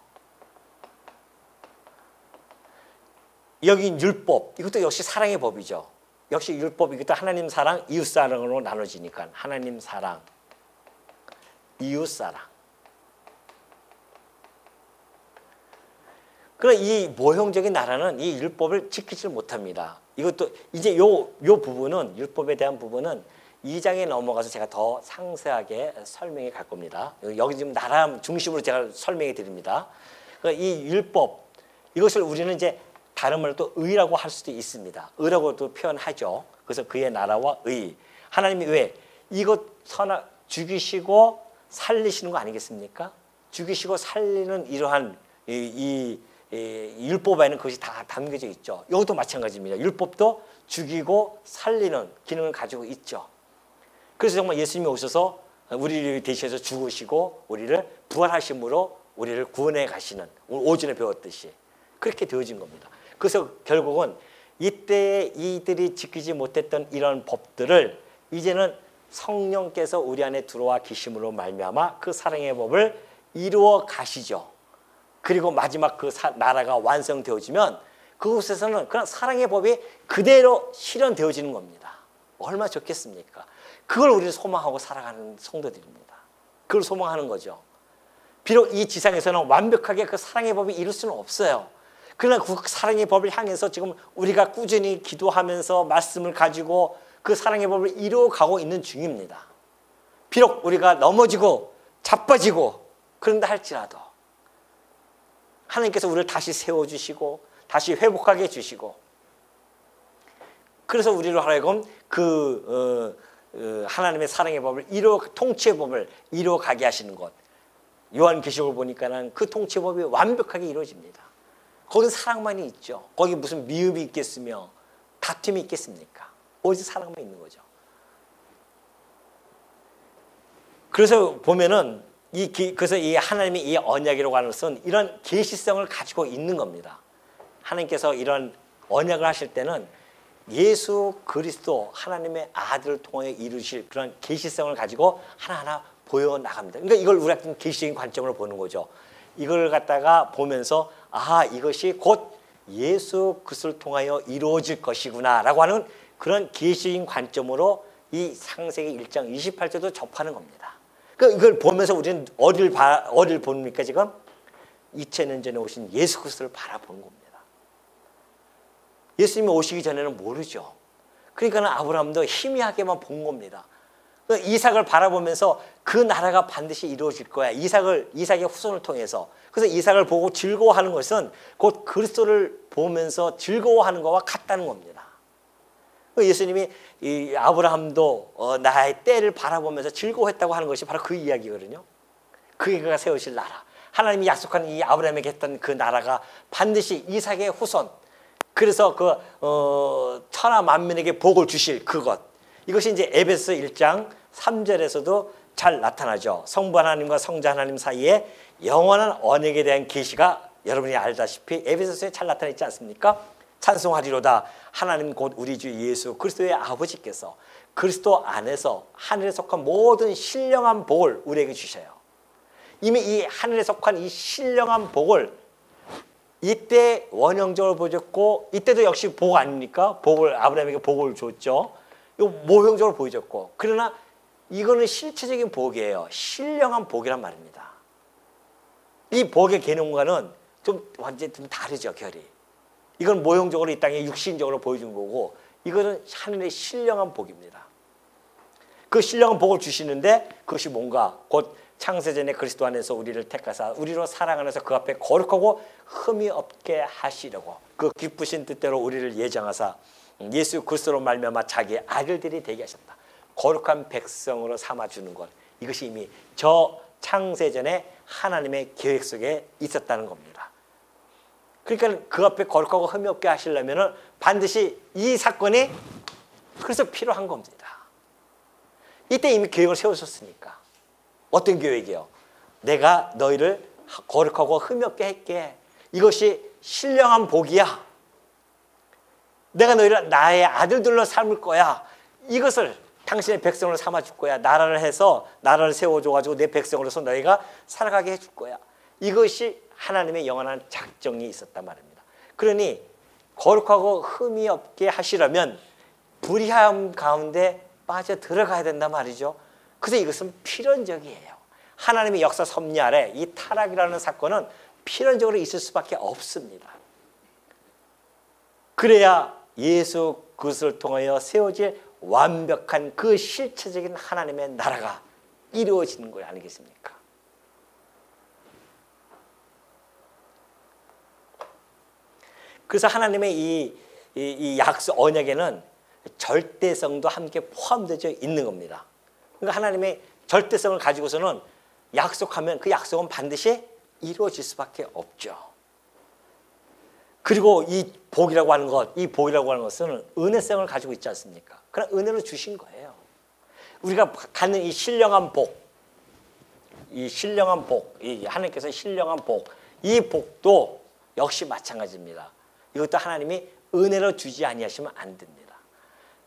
여기 율법 이것도 역시 사랑의 법이죠. 역시 율법이 또 하나님 사랑, 이웃 사랑으로 나눠지니까 하나님 사랑, 이웃 사랑. 그럼 이 모형적인 나라는 이 율법을 지키지 못합니다. 이것도 이제 요 부분은 율법에 대한 부분은 2장에 넘어가서 제가 더 상세하게 설명해 갈 겁니다. 여기 지금 나라 중심으로 제가 설명해 드립니다. 그러니까 이 율법 이것을 우리는 이제 다른 말로 또 의라고 할 수도 있습니다. 의라고도 표현하죠. 그래서 그의 나라와 의. 하나님이 왜 이것 죽이시고 살리시는 거 아니겠습니까? 죽이시고 살리는 이러한 이 율법 안에는 그것이 다 담겨져 있죠. 이것도 마찬가지입니다. 율법도 죽이고 살리는 기능을 가지고 있죠. 그래서 정말 예수님이 오셔서 우리를 대신해서 죽으시고 우리를 부활하심으로 우리를 구원해 가시는 오늘 오전에 배웠듯이 그렇게 되어진 겁니다. 그래서 결국은 이때 이들이 지키지 못했던 이런 법들을 이제는 성령께서 우리 안에 들어와 계심으로 말미암아 그 사랑의 법을 이루어 가시죠. 그리고 마지막 그 나라가 완성되어지면 그곳에서는 그런 사랑의 법이 그대로 실현되어지는 겁니다. 얼마나 좋겠습니까? 그걸 우리는 소망하고 살아가는 성도들입니다. 그걸 소망하는 거죠. 비록 이 지상에서는 완벽하게 그 사랑의 법이 이룰 수는 없어요. 그러나 그 사랑의 법을 향해서 지금 우리가 꾸준히 기도하면서 말씀을 가지고 그 사랑의 법을 이루어가고 있는 중입니다. 비록 우리가 넘어지고 자빠지고 그런다 할지라도 하나님께서 우리를 다시 세워주시고 다시 회복하게 해주시고 그래서 우리로 하여금 하나님의 사랑의 법을 통치의 법을 이루어가게 하시는 것. 요한계시록을 보니까는 그 통치의 법이 완벽하게 이루어집니다. 거기는 사랑만이 있죠. 거기 무슨 미움이 있겠으며 다툼이 있겠습니까? 오직 사랑만 있는 거죠. 그래서 보면은 그래서 이 하나님의 이 언약이라고 하는 것은 이런 계시성을 가지고 있는 겁니다. 하나님께서 이런 언약을 하실 때는 예수 그리스도 하나님의 아들을 통해 이루실 그런 계시성을 가지고 하나하나 보여 나갑니다. 그러니까 이걸 우리가 계시적인 관점으로 보는 거죠. 이걸 갖다가 보면서 이것이 곧 예수 그리스도를 통하여 이루어질 것이구나라고 하는 그런 계시적인 관점으로 이 창세기 1장 28절도 접하는 겁니다. 그러니까 이걸 보면서 우리는 어디를 봅니까 지금? 2000년 전에 오신 예수 그리스도를 바라보는 겁니다. 예수님이 오시기 전에는 모르죠. 그러니까 아브라함도 희미하게만 본 겁니다. 이삭을 바라보면서 그 나라가 반드시 이루어질 거야. 이삭의 후손을 통해서. 그래서 이삭을 보고 즐거워하는 것은 곧 그리스도를 보면서 즐거워하는 것과 같다는 겁니다. 예수님이 이 아브라함도 나의 때를 바라보면서 즐거워했다고 하는 것이 바로 그 이야기거든요. 그가 세우실 나라. 하나님이 약속한 이 아브라함에게 했던 그 나라가 반드시 이삭의 후손. 그래서 천하 만민에게 복을 주실 그것. 이것이 이제 에베소 1장 3절에서도 잘 나타나죠. 성부 하나님과 성자 하나님 사이에 영원한 언약에 대한 계시가 여러분이 알다시피 에베소서에 잘 나타나 있지 않습니까? 찬송하리로다 하나님 곧 우리 주 예수 그리스도의 아버지께서 그리스도 안에서 하늘에 속한 모든 신령한 복을 우리에게 주셔요. 이미 이 하늘에 속한 이 신령한 복을 이때 원형적으로 보여줬고 이때도 역시 복 아닙니까? 아브라함에게 복을 줬죠. 이거 모형적으로 보여줬고 그러나 이거는 실체적인 복이에요. 신령한 복이란 말입니다. 이 복의 개념과는 완전히 좀 다르죠. 결이. 이건 모형적으로 이 땅에 육신적으로 보여준 거고 이거는 하늘의 신령한 복입니다. 그 신령한 복을 주시는데 그것이 뭔가 곧 창세전에 그리스도 안에서 우리를 택하사 우리로 사랑 안에서 그 앞에 거룩하고 흠이 없게 하시려고 그 기쁘신 뜻대로 우리를 예정하사 예수 그리스도로 말미암아 자기의 아들들이 되게 하셨다. 거룩한 백성으로 삼아주는 것. 이것이 이미 저 창세전에 하나님의 계획 속에 있었다는 겁니다. 그러니까 그 앞에 거룩하고 흠이 없게 하시려면 반드시 이 사건이 그래서 필요한 겁니다. 이때 이미 계획을 세우셨으니까. 어떤 계획이요? 내가 너희를 거룩하고 흠이 없게 할게. 이것이 신령한 복이야. 내가 너희를 나의 아들들로 삼을 거야. 이것을 당신의 백성으로 삼아줄 거야. 나라를 세워줘가지고 내 백성으로서 너희가 살아가게 해줄 거야. 이것이 하나님의 영원한 작정이 있었단 말입니다. 그러니 거룩하고 흠이 없게 하시려면 불의함 가운데 빠져 들어가야 된단 말이죠. 그래서 이것은 필연적이에요. 하나님의 역사 섭리 아래 이 타락이라는 사건은 필연적으로 있을 수밖에 없습니다. 그래야 예수 그리스도를 통하여 세워질 완벽한 그 실체적인 하나님의 나라가 이루어지는 거 아니겠습니까? 그래서 하나님의 이 약속 언약에는 절대성도 함께 포함되어 있는 겁니다. 그러니까 하나님의 절대성을 가지고서는 약속하면 그 약속은 반드시 이루어질 수밖에 없죠. 그리고 이 복이라고 하는 것은 은혜성을 가지고 있지 않습니까? 그냥 은혜로 주신 거예요. 우리가 갖는 이 신령한 복, 이 하나님께서 신령한 복, 이 복도 역시 마찬가지입니다. 이것도 하나님이 은혜로 주지 아니하시면 안 됩니다.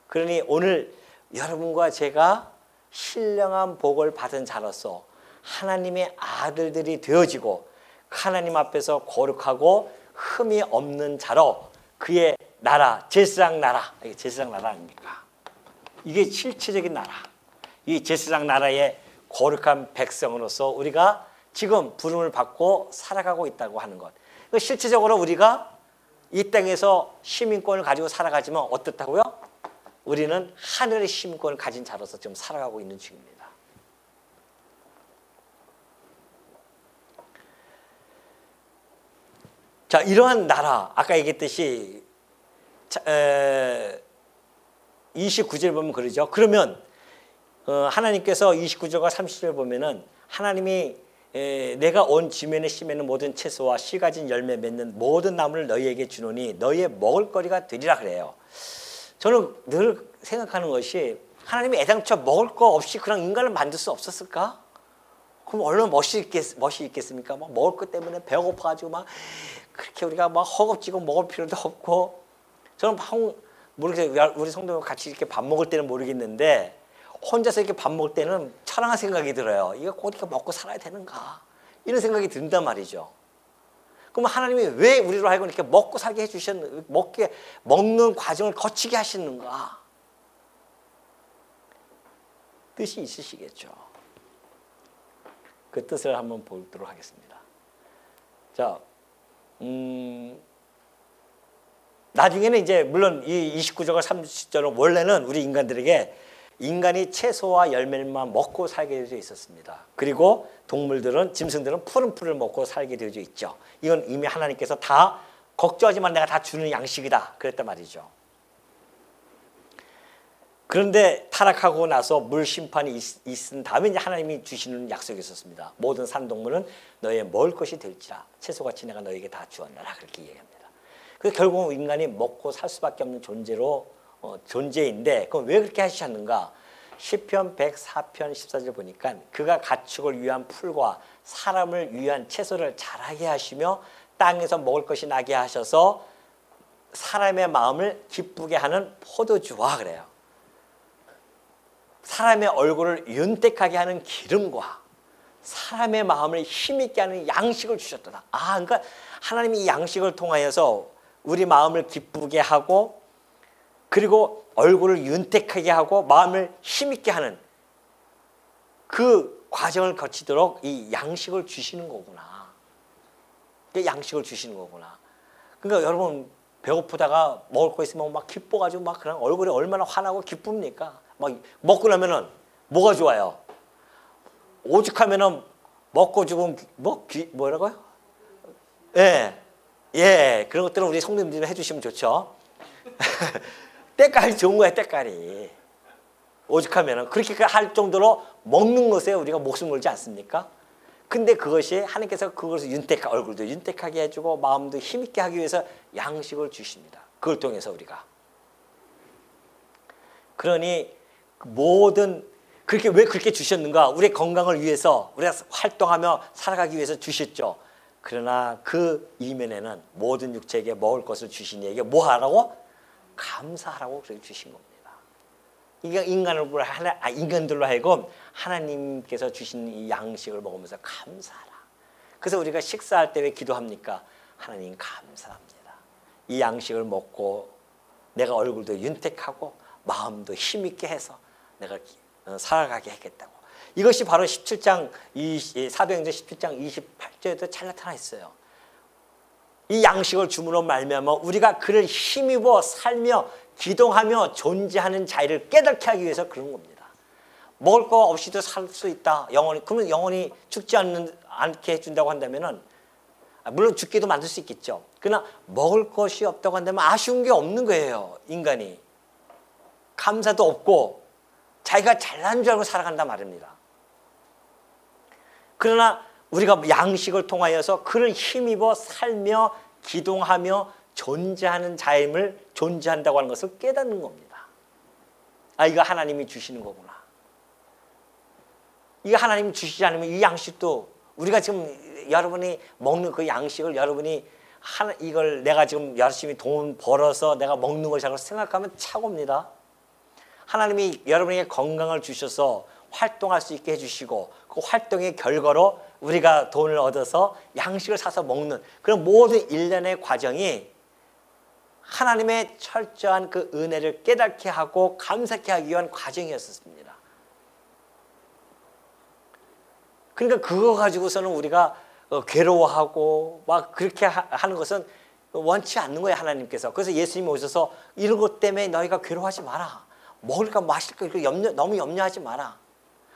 그러니 오늘 여러분과 제가 신령한 복을 받은 자로서 하나님의 아들들이 되어지고 하나님 앞에서 거룩하고 흠이 없는 자로 그의 나라, 제사장 나라, 이게 제사장 나라 아닙니까? 이게 실체적인 나라, 이 제사장 나라의 거룩한 백성으로서 우리가 지금 부름을 받고 살아가고 있다고 하는 것. 실체적으로 우리가 이 땅에서 시민권을 가지고 살아가지만 어떻다고요? 우리는 하늘의 시민권을 가진 자로서 지금 살아가고 있는 중입니다. 자, 이러한 나라, 아까 얘기했듯이 29절 보면 그러죠. 그러면 하나님께서 29절과 30절 보면은 하나님이 내가 온 지면에 심에는 모든 채소와 씨 가진 열매 맺는 모든 나무를 너희에게 주노니 너희의 먹을거리가 되리라 그래요. 저는 늘 생각하는 것이 하나님이 애당초 먹을 거 없이 그냥 인간을 만들 수 없었을까? 그럼 얼마나 멋이 있겠습니까? 막 먹을 것 때문에 배고파가지고 막 그렇게 우리가 막 허겁지겁 먹을 필요도 없고. 저는 모르겠어요. 우리 성도님 같이 이렇게 밥 먹을 때는 모르겠는데 혼자서 이렇게 밥 먹을 때는 철학한 생각이 들어요. 이거 꼭 이렇게 먹고 살아야 되는가? 이런 생각이 든단 말이죠. 그럼 하나님이 왜 우리로 하여금 이렇게 먹고 살게 먹는 과정을 거치게 하시는가? 뜻이 있으시겠죠. 그 뜻을 한번 보도록 하겠습니다. 자, 나중에는 이제 물론 이 29절과 30절은 원래는 우리 인간들에게 인간이 채소와 열매만 먹고 살게 되어 있었습니다. 그리고 동물들은, 짐승들은 푸른 풀을 먹고 살게 되어 있죠. 이건 이미 하나님께서 다 걱정하지만 내가 다 주는 양식이다 그랬단 말이죠. 그런데 타락하고 나서 물 심판이 있은 다음에 이제 하나님이 주시는 약속이 있었습니다. 모든 산동물은 너의 먹을 것이 될지라 채소같이 내가 너에게 다 주었노라 그렇게 얘기합니다. 그래서 결국 인간이 먹고 살 수밖에 없는 존재인데 그럼 왜 그렇게 하셨는가? 시편 104편 14절 보니까 그가 가축을 위한 풀과 사람을 위한 채소를 자라게 하시며 땅에서 먹을 것이 나게 하셔서 사람의 마음을 기쁘게 하는 포도주와 그래요. 사람의 얼굴을 윤택하게 하는 기름과 사람의 마음을 힘있게 하는 양식을 주셨다. 그러니까 하나님이 이 양식을 통하여서 우리 마음을 기쁘게 하고 그리고 얼굴을 윤택하게 하고 마음을 힘있게 하는 그 과정을 거치도록 이 양식을 주시는 거구나. 양식을 주시는 거구나. 그러니까 여러분 배고프다가 먹을 거 있으면 막 기뻐가지고 막 그냥 얼굴이 얼마나 환하고 기쁩니까? 막 먹고 나면은 뭐가 좋아요? 오죽하면은 먹고 죽은 뭐라고요? 예, 그런 것들은 우리 성도님들이 해주시면 좋죠. 때깔이 좋은 거야, 때깔이. 오죽하면은 그렇게 할 정도로 먹는 것에 우리가 목숨 걸지 않습니까? 근데 그것이 하나님께서 그것을 얼굴도 윤택하게 해주고 마음도 힘있게 하기 위해서 양식을 주십니다. 그걸 통해서 우리가. 그러니 왜 그렇게 주셨는가? 우리의 건강을 위해서 우리가 활동하며 살아가기 위해서 주셨죠. 그러나 그 이면에는 모든 육체에게 먹을 것을 주신 이에게 뭐 하라고? 감사하라고 그렇게 주신 겁니다. 이게 인간들로 하여금 하나님께서 주신 이 양식을 먹으면서 감사하라. 그래서 우리가 식사할 때 왜 기도합니까? 하나님 감사합니다. 이 양식을 먹고 내가 얼굴도 윤택하고 마음도 힘있게 해서 내가 살아가게 하겠다고. 이것이 바로 17장 사도행전 17장 28절에도 잘 나타나 있어요. 이 양식을 주므로 말미암아 우리가 그를 힘입어 살며 기동하며 존재하는 자유를 깨닫게 하기 위해서 그런 겁니다. 먹을 거 없이도 살 수 있다. 영원히. 그러면 영원히 죽지 않게 해준다고 한다면은, 물론 죽게도 만들 수 있겠죠. 그러나 먹을 것이 없다고 한다면 아쉬운 게 없는 거예요. 인간이. 감사도 없고 자기가 잘난 줄 알고 살아간단 말입니다. 그러나 우리가 양식을 통하여서 그를 힘입어 살며 기동하며 존재하는 자임을 존재한다고 하는 것을 깨닫는 겁니다. 아, 이거 하나님이 주시는 거구나. 이거 하나님이 주시지 않으면 이 양식도 우리가 지금 여러분이 먹는 그 양식을 여러분이 이걸 내가 지금 열심히 돈 벌어서 내가 먹는 것이라고 생각하면 착오입니다. 하나님이 여러분에게 건강을 주셔서 활동할 수 있게 해주시고 그 활동의 결과로 우리가 돈을 얻어서 양식을 사서 먹는 그런 모든 일련의 과정이 하나님의 철저한 그 은혜를 깨닫게 하고 감사케 하기 위한 과정이었습니다. 그러니까 그거 가지고서는 우리가 괴로워하고 막 그렇게 하는 것은 원치 않는 거예요, 하나님께서. 그래서 예수님이 오셔서 이런 것 때문에 너희가 괴로워하지 마라. 먹을까 마실까 너무 염려하지 마라.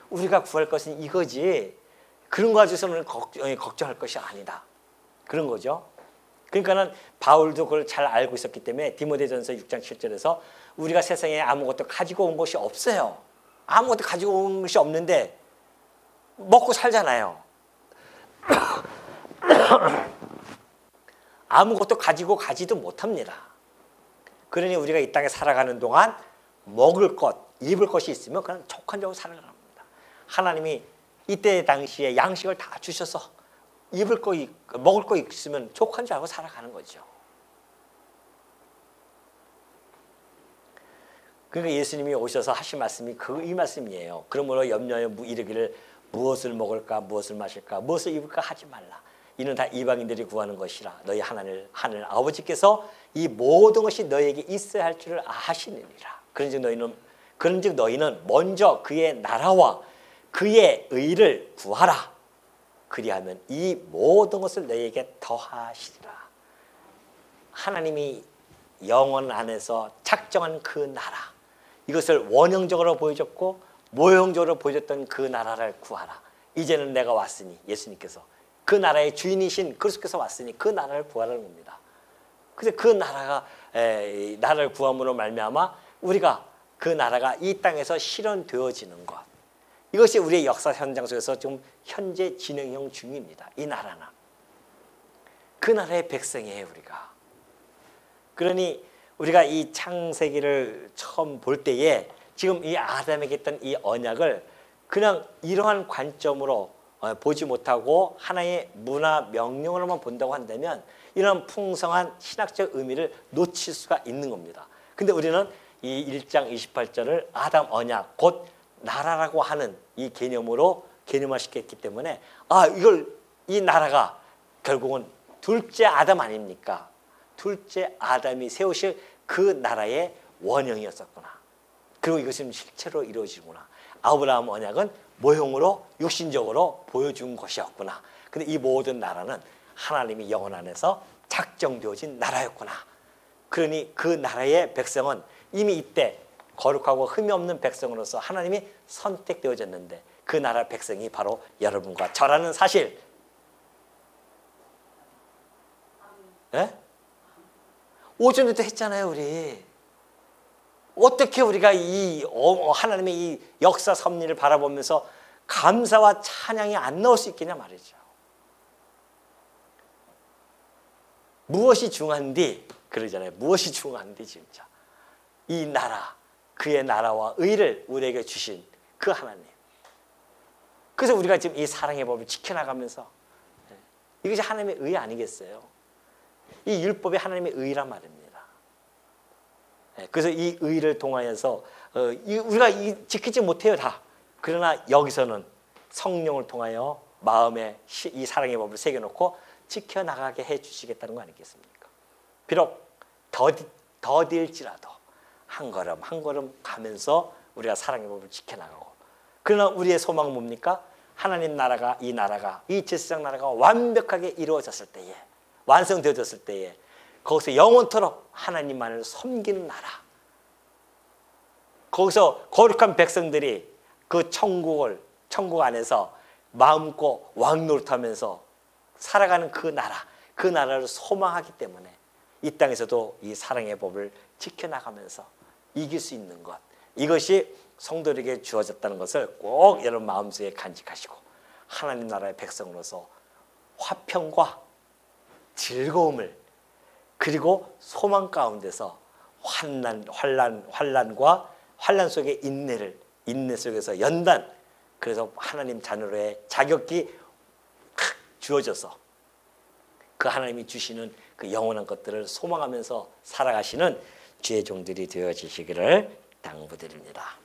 우리가 구할 것은 이거지 그런 거 가지고서는 걱정할 것이 아니다. 그런 거죠. 그러니까는 바울도 그걸 잘 알고 있었기 때문에 디모데전서 6장 7절에서 우리가 세상에 아무것도 가지고 온 것이 없어요. 아무것도 가지고 온 것이 없는데 먹고 살잖아요. 아무것도 가지고 가지도 못합니다. 그러니 우리가 이 땅에 살아가는 동안 먹을 것, 입을 것이 있으면 그냥 족한적으로 살아가는 겁니다. 하나님이 이때 당시에 양식을 다 주셔서 입을 거, 먹을 거 있으면 족한 줄 알고 살아가는 거죠. 그러니까 예수님이 오셔서 하신 말씀이 이 말씀이에요. 그러므로 염려에 이르기를 무엇을 먹을까, 무엇을 마실까, 무엇을 입을까 하지 말라. 이는 다 이방인들이 구하는 것이라. 너희 하늘 아버지께서 이 모든 것이 너희에게 있어야 할 줄을 아시느니라. 그런즉 너희는 먼저 그의 나라와 그의 의를 구하라. 그리하면 이 모든 것을 너희에게 더하시리라. 하나님이 영혼 안에서 작정한 그 나라, 이것을 원형적으로 보여줬고 모형적으로 보여줬던 그 나라를 구하라. 이제는 내가 왔으니, 예수님께서 그 나라의 주인이신 그리스도께서 왔으니 그 나라를 구하라는 겁니다. 그래서 그 나라를 구함으로 말미암아 우리가 그 나라가 이 땅에서 실현되어지는 것, 이것이 우리의 역사 현장 속에서 좀 현재 진행형 중입니다. 이 나라는 그 나라의 백성이에요, 우리가. 그러니 우리가 이 창세기를 처음 볼 때에 지금 이 아담에게 있던 이 언약을 그냥 이러한 관점으로 보지 못하고 하나의 문화 명령으로만 본다고 한다면 이런 풍성한 신학적 의미를 놓칠 수가 있는 겁니다. 근데 우리는 이 1장 28절을 아담 언약, 곧 나라라고 하는 이 개념으로 개념화시켰기 때문에 이 나라가 결국은 둘째 아담 아닙니까? 둘째 아담이 세우실 그 나라의 원형이었었구나. 그리고 이것은 실체로 이루어지구나. 아브라함 언약은 모형으로 육신적으로 보여준 것이었구나. 근데 이 모든 나라는 하나님이 영혼 안에서 작정되어진 나라였구나. 그러니 그 나라의 백성은 이미 이때 거룩하고 흠이 없는 백성으로서 하나님이 선택되어졌는데 그 나라 백성이 바로 여러분과 저라는 사실. 예? 오전에도 했잖아요, 우리. 어떻게 우리가 이 하나님의 이 역사 섭리를 바라보면서 감사와 찬양이 안 나올 수 있겠냐 말이죠. 무엇이 중요한디? 그러잖아요. 무엇이 중요한디 진짜. 이 나라, 그의 나라와 의를 우리에게 주신 그 하나님. 그래서 우리가 지금 이 사랑의 법을 지켜나가면서 이것이 하나님의 의 아니겠어요? 이 율법이 하나님의 의란 말입니다. 그래서 이 의를 통하여서 우리가 지키지 못해요, 다. 그러나 여기서는 성령을 통하여 마음에 이 사랑의 법을 새겨놓고 지켜나가게 해주시겠다는 거 아니겠습니까? 비록 더딜지라도 한 걸음 한 걸음 가면서 우리가 사랑의 법을 지켜나가고, 그러나 우리의 소망은 뭡니까? 하나님 나라가, 이 제사장 나라가 완벽하게 이루어졌을 때에, 완성되어졌을 때에 거기서 영원토록 하나님만을 섬기는 나라, 거기서 거룩한 백성들이 그 천국 안에서 마음껏 왕노릇하면서 살아가는 그 나라를 소망하기 때문에 이 땅에서도 이 사랑의 법을 지켜나가면서 이길 수 있는 것, 이것이 성도에게 주어졌다는 것을 꼭 여러분 마음속에 간직하시고, 하나님 나라의 백성으로서 화평과 즐거움을, 그리고 소망 가운데서 환난 속의 인내 속에서 연단, 그래서 하나님 자녀로의 자격이 주어져서 그 하나님이 주시는 그 영원한 것들을 소망하면서 살아가시는 주의 종들이 되어지시기를 당부드립니다.